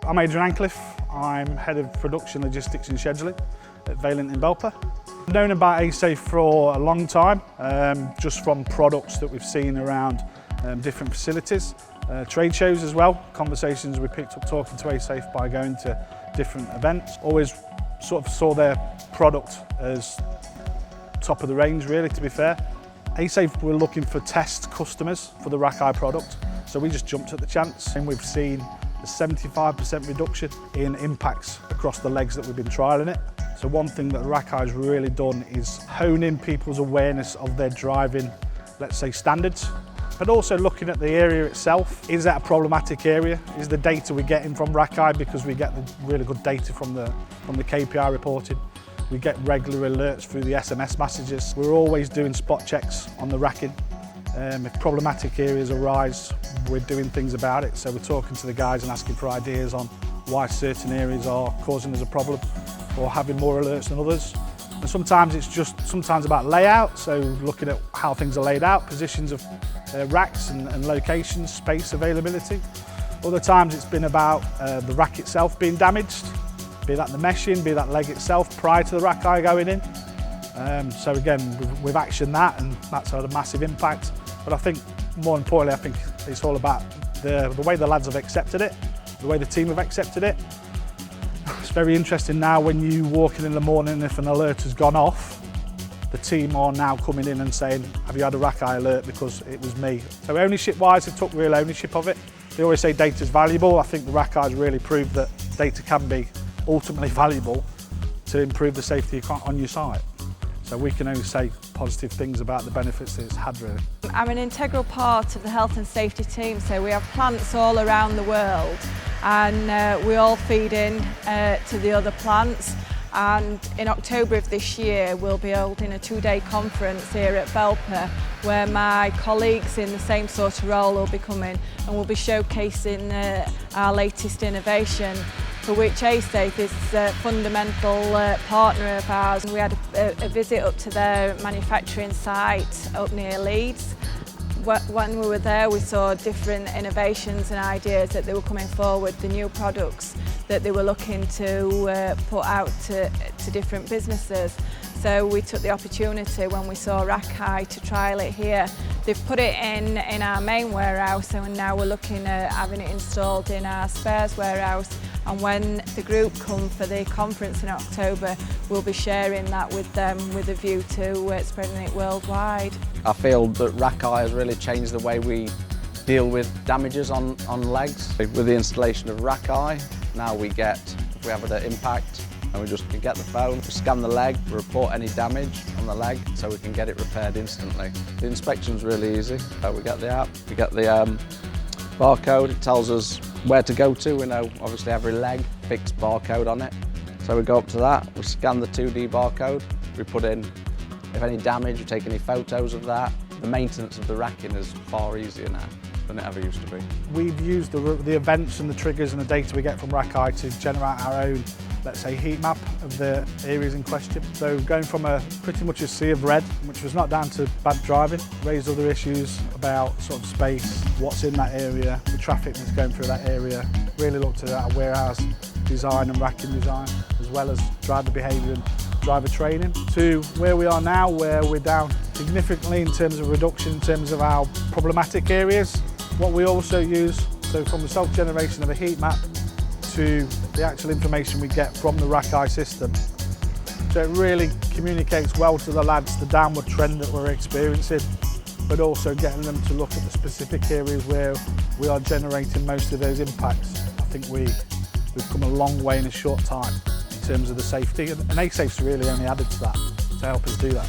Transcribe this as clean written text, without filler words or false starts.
I'm Adrian Ancliffe. I'm Head of Production, Logistics and Scheduling at Vaillant in Belper. I've known about ASafe for a long time, just from products that we've seen around different facilities, trade shows as well, conversations we picked up talking to ASafe by going to different events. Always sort of saw their product as top of the range, really, to be fair. ASafe were looking for test customers for the RackEye product, so we just jumped at the chance, and we've seen a 75% reduction in impacts across the legs that we've been trialling it. So one thing that RackEye's really done is hone in people's awareness of their driving, let's say, standards, but also looking at the area itself. Is that a problematic area? Is the data we're getting from RackEye, because we get the really good data from the KPI reporting. We get regular alerts through the SMS messages. We're always doing spot checks on the racking. If problematic areas arise, we're doing things about it. So we're talking to the guys and asking for ideas on why certain areas are causing us a problem or having more alerts than others. And sometimes it's just about layout, so looking at how things are laid out, positions of racks and locations, space availability. Other times it's been about the rack itself being damaged, be that the meshing, be that leg itself prior to the RackEye going in. So again, we've actioned that, and that's had a massive impact. But I think, more importantly, I think it's all about the way the lads have accepted it, the way the team have accepted it. It's very interesting now when you walk in the morning, if an alert has gone off, the team are now coming in and saying, have you had a RackEye alert, because it was me. So ownership-wise, they took real ownership of it. They always say data's valuable. I think the RackEye's really proved that data can be ultimately valuable to improve the safety on your site. So we can only say positive things about the benefits that it's had, really. I'm an integral part of the health and safety team, so we have plants all around the world, and we all feed in to the other plants. And in October of this year, we'll be holding a 2-day conference here at Belper, where my colleagues in the same sort of role will be coming, and we'll be showcasing our latest innovation, for which ASafe is a fundamental partner of ours. We had a visit up to their manufacturing site up near Leeds. When we were there, we saw different innovations and ideas that they were coming forward, the new products that they were looking to put out to different businesses. So we took the opportunity when we saw RackEye to trial it here. They've put it in our main warehouse, and now we're looking at having it installed in our spares warehouse. And when the group come for the conference in October, we'll be sharing that with them with a view to spreading it worldwide. I feel that RackEye has really changed the way we deal with damages on legs. With the installation of RackEye, now we get, if we have an impact, and we just can get the phone, we scan the leg, we report any damage on the leg, so we can get it repaired instantly. The inspection's really easy. We get the app, we get the barcode. It tells us where to go to. We know obviously every leg, fixed barcode on it. So we go up to that, we scan the 2D barcode, we put in if any damage, we take any photos of that. The maintenance of the racking is far easier now than it ever used to be. We've used the events and the triggers and the data we get from RackEye to generate our own, let's say, heat map of the areas in question. So going from pretty much a sea of red, which was not down to bad driving, raised other issues about sort of space, what's in that area, the traffic that's going through that area. Really looked at our warehouse design and racking design, as well as driver behaviour and driver training, to where we are now, where we're down significantly in terms of reduction in terms of our problematic areas. What we also use, so from the self-generation of a heat map to the actual information we get from the RackEye system. So it really communicates well to the lads the downward trend that we're experiencing, but also getting them to look at the specific areas where we are generating most of those impacts. I think we've come a long way in a short time in terms of the safety, and ASafe's really only added to that to help us do that.